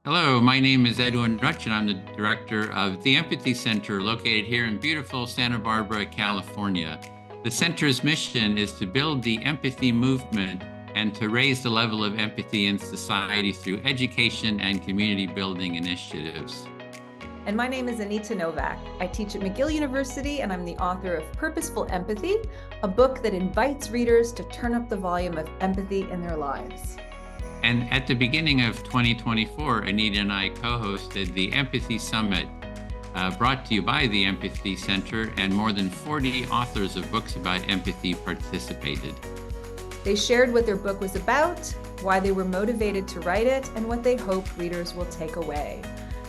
Hello, my name is Edwin Rutsch, and I'm the director of the Empathy Center located here in beautiful Santa Barbara, California. The center's mission is to build the empathy movement and to raise the level of empathy in society through education and community building initiatives. And my name is Anita Nowak. I teach at McGill University, and I'm the author of Purposeful Empathy, a book that invites readers to turn up the volume of empathy in their lives. And at the beginning of 2024, Anita and I co-hosted the Empathy Summit, brought to you by the Empathy Center, and more than 40 authors of books about empathy participated. They shared what their book was about, why they were motivated to write it, and what they hope readers will take away.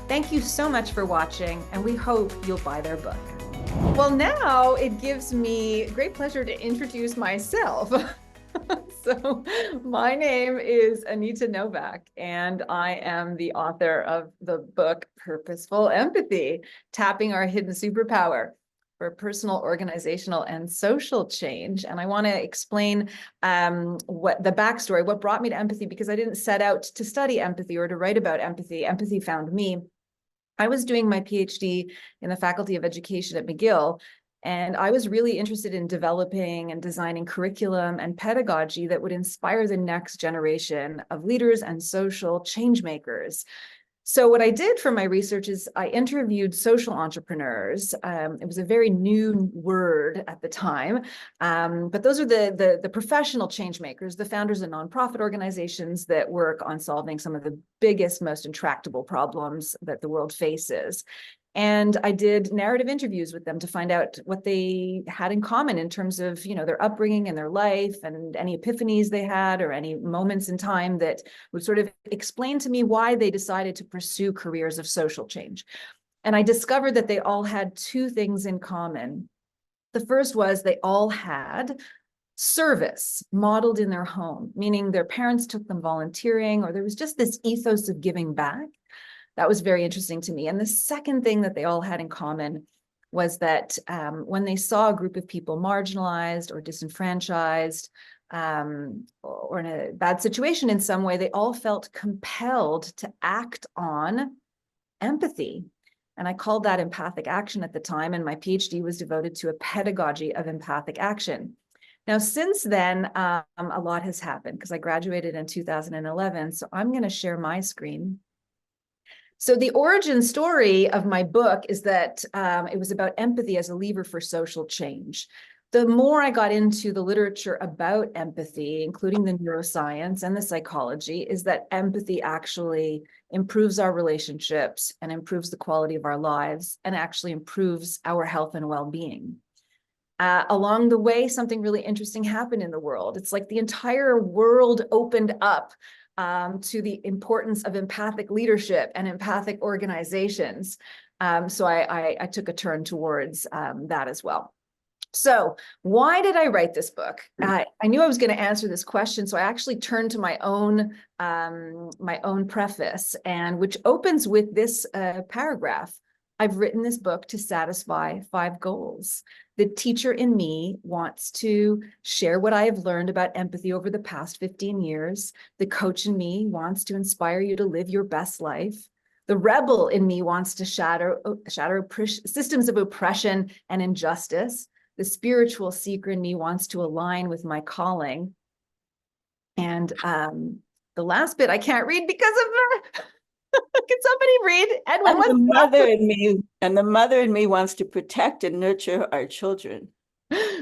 Thank you so much for watching, and we hope you'll buy their book. Well, now it gives me great pleasure to introduce myself. So my name is Anita Nowak, and I am the author of the book Purposeful Empathy, Tapping Our Hidden Superpower for Personal, Organizational, and Social Change. And I want to explain what the backstory, what brought me to empathy, because I didn't set out to study empathy or to write about empathy. Empathy found me. I was doing my PhD in the Faculty of Education at McGill, and I was really interested in developing and designing curriculum and pedagogy that would inspire the next generation of leaders and social change makers. So what I did for my research is I interviewed social entrepreneurs. It was a very new word at the time, but those are the professional change makers, the founders of nonprofit organizations that work on solving some of the biggest, most intractable problems that the world faces. And I did narrative interviews with them to find out what they had in common in terms of, their upbringing and their life and any epiphanies they had or any moments in time that would sort of explain to me why they decided to pursue careers of social change. And I discovered that they all had two things in common. The first was they all had service modeled in their home, meaning their parents took them volunteering, or there was just this ethos of giving back. That was very interesting to me. And the second thing that they all had in common was that when they saw a group of people marginalized or disenfranchised or in a bad situation in some way, they all felt compelled to act on empathy. And I called that empathic action at the time, and my PhD was devoted to a pedagogy of empathic action. Now, since then, a lot has happened because I graduated in 2011. So I'm going to share my screen. So the origin story of my book is that it was about empathy as a lever for social change. The more I got into the literature about empathy, including the neuroscience and the psychology, is that empathy actually improves our relationships and improves the quality of our lives and actually improves our health and well-being. Along the way, something really interesting happened in the world. It's like the entire world opened up to the importance of empathic leadership and empathic organizations. So I took a turn towards that as well. So why did I write this book? I knew I was going to answer this question, so I actually turned to my own preface, and which opens with this paragraph. I've written this book to satisfy 5 goals. The teacher in me wants to share what I have learned about empathy over the past 15 years. The coach in me wants to inspire you to live your best life. The rebel in me wants to shatter systems of oppression and injustice. The spiritual seeker in me wants to align with my calling. And the last bit I can't read because of can somebody read? Edwin, and the mother in me wants to protect and nurture our children.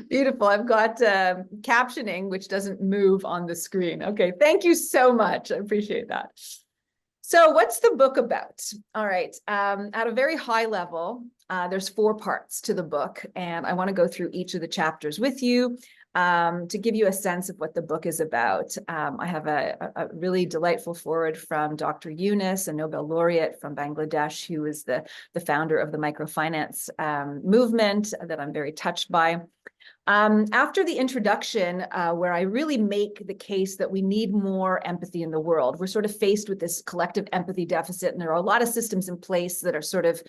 Beautiful. I've got captioning, which doesn't move on the screen. Okay, thank you so much. I appreciate that. So what's the book about? All right, at a very high level, there's 4 parts to the book, and I want to go through each of the chapters with you. To give you a sense of what the book is about. I have a really delightful foreword from Dr. Yunus, a Nobel laureate from Bangladesh, who is the founder of the microfinance movement that I'm very touched by. After the introduction, where I really make the case that we need more empathy in the world, we're sort of faced with this collective empathy deficit, and there are a lot of systems in place that are sort of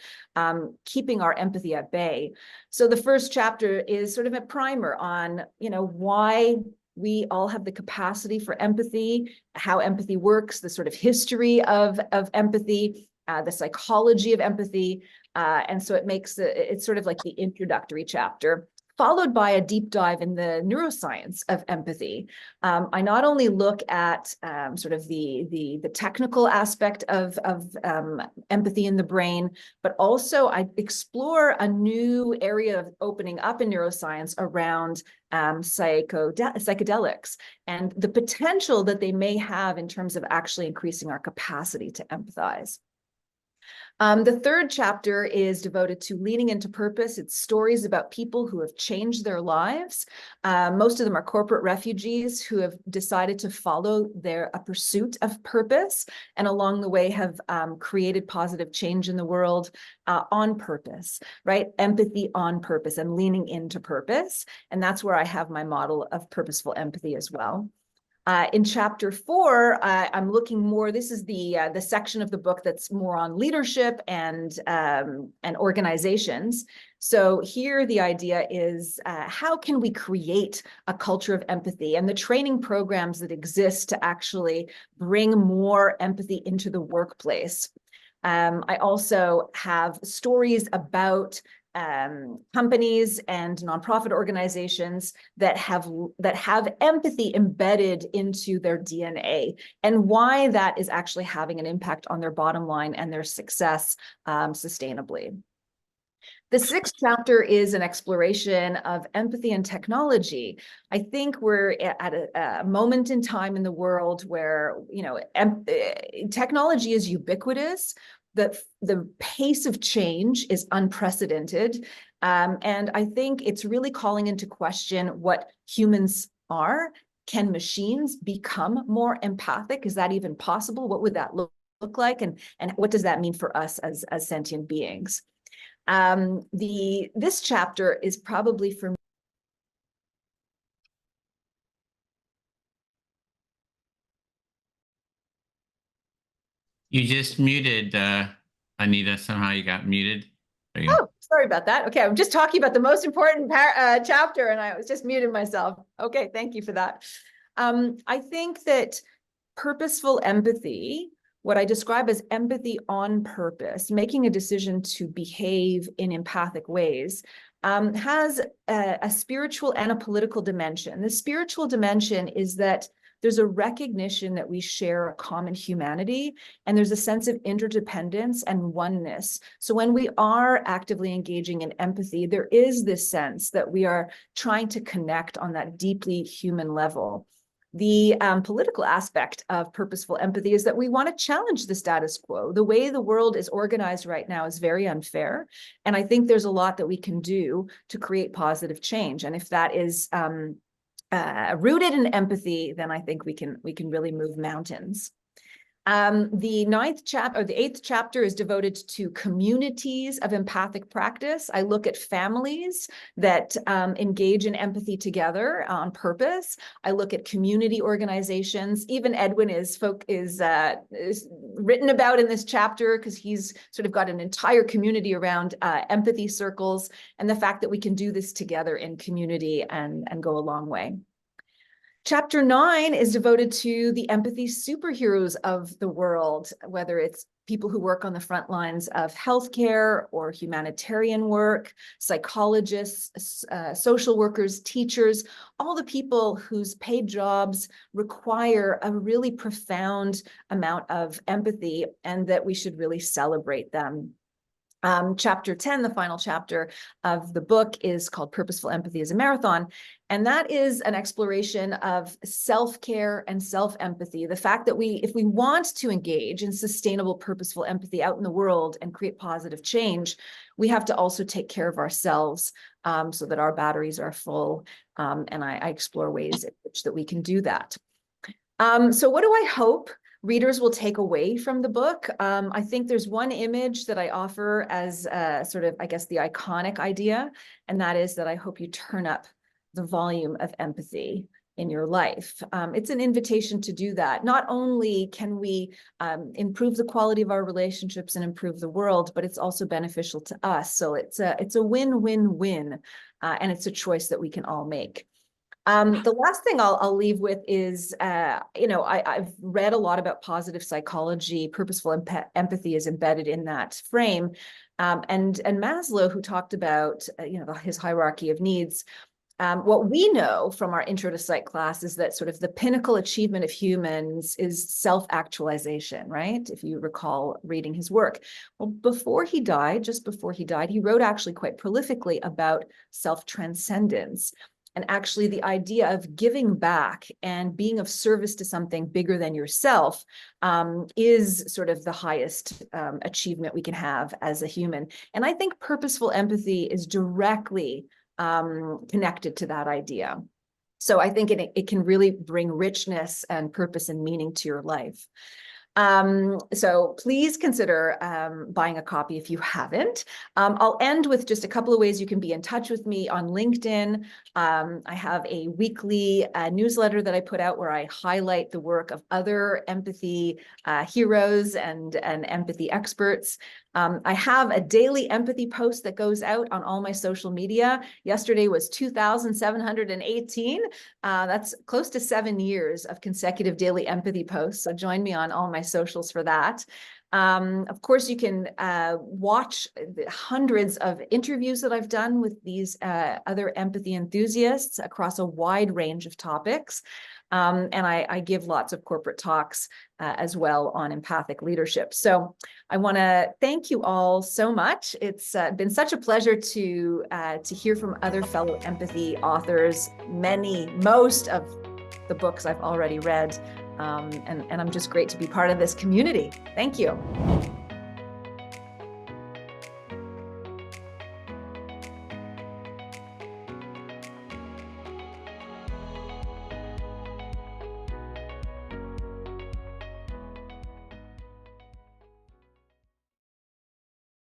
keeping our empathy at bay. So the first chapter is sort of a primer on, why We all have the capacity for empathy, how empathy works, the sort of history of empathy, the psychology of empathy. And so it makes it's sort of like the introductory chapter, followed by a deep dive in the neuroscience of empathy. I not only look at sort of the technical aspect of empathy in the brain, but also I explore a new area of opening up in neuroscience around psychedelics and the potential that they may have in terms of actually increasing our capacity to empathize. The third chapter is devoted to leaning into purpose. It's stories about people who have changed their lives. Most of them are corporate refugees who have decided to follow a pursuit of purpose, and along the way have created positive change in the world on purpose, right? Empathy on purpose and leaning into purpose. And that's where I have my model of purposeful empathy as well. In chapter 4, I'm looking more, this is the section of the book that's more on leadership and organizations. So here the idea is how can we create a culture of empathy, and the training programs that exist to actually bring more empathy into the workplace. I also have stories about companies and nonprofit organizations that have empathy embedded into their DNA, and why that is actually having an impact on their bottom line and their success sustainably. The sixth chapter is an exploration of empathy and technology. I think we're at a moment in time in the world where, you know, technology is ubiquitous. The pace of change is unprecedented. And I think it's really calling into question what humans are. Can machines become more empathic? Is that even possible? What would that look like? And what does that mean for us as sentient beings? This chapter is probably for me. You just muted, Anita. Somehow you got muted. There you go. Oh, sorry about that. Okay, I'm just talking about the most important chapter, and I was just muted myself. Okay, thank you for that. I think that purposeful empathy, what I describe as empathy on purpose, making a decision to behave in empathic ways, has a spiritual and a political dimension. The spiritual dimension is that there's a recognition that we share a common humanity, and there's a sense of interdependence and oneness. So when we are actively engaging in empathy, there is this sense that we are trying to connect on that deeply human level. The political aspect of purposeful empathy is that we want to challenge the status quo. The way the world is organized right now is very unfair, and I think there's a lot that we can do to create positive change. And if that is rooted in empathy, then I think we can really move mountains. The eighth chapter is devoted to communities of empathic practice. I look at families that engage in empathy together on purpose. I look at community organizations. Even Edwin is written about in this chapter, because he's sort of got an entire community around empathy circles, and the fact that we can do this together in community and go a long way. Chapter 9 is devoted to the empathy superheroes of the world, whether it's people who work on the front lines of healthcare or humanitarian work, psychologists, social workers, teachers, all the people whose paid jobs require a really profound amount of empathy, and that we should really celebrate them. Chapter 10, the final chapter of the book, is called Purposeful Empathy as a Marathon. And that is an exploration of self-care and self-empathy. The fact that if we want to engage in sustainable, purposeful empathy out in the world and create positive change, we have to also take care of ourselves so that our batteries are full. And I explore ways in which that we can do that. So what do I hope readers will take away from the book? I think there's one image that I offer as sort of, I guess, the iconic idea, and that is that I hope you turn up the volume of empathy in your life. It's an invitation to do that. Not only can we improve the quality of our relationships and improve the world, but it's also beneficial to us. So it's a win-win-win, and it's a choice that we can all make. The last thing I'll leave with is, I've read a lot about positive psychology. Purposeful empathy is embedded in that frame. And Maslow, who talked about, his hierarchy of needs. What we know from our intro to psych class is that sort of the pinnacle achievement of humans is self-actualization, right? If you recall reading his work. Well, just before he died, he wrote actually quite prolifically about self-transcendence. And actually the idea of giving back and being of service to something bigger than yourself is sort of the highest achievement we can have as a human. And I think purposeful empathy is directly connected to that idea. So I think it can really bring richness and purpose and meaning to your life. So please consider buying a copy if you haven't. I'll end with just a couple of ways you can be in touch with me on LinkedIn. I have a weekly newsletter that I put out where I highlight the work of other empathy heroes and empathy experts. I have a daily empathy post that goes out on all my social media. Yesterday was 2,718. That's close to 7 years of consecutive daily empathy posts. So join me on all my socials for that. Of course, you can watch the hundreds of interviews that I've done with these other empathy enthusiasts across a wide range of topics. And I give lots of corporate talks as well on empathic leadership. So I want to thank you all so much. It's been such a pleasure to hear from other fellow empathy authors. Most of the books I've already read. And I'm just great to be part of this community. Thank you.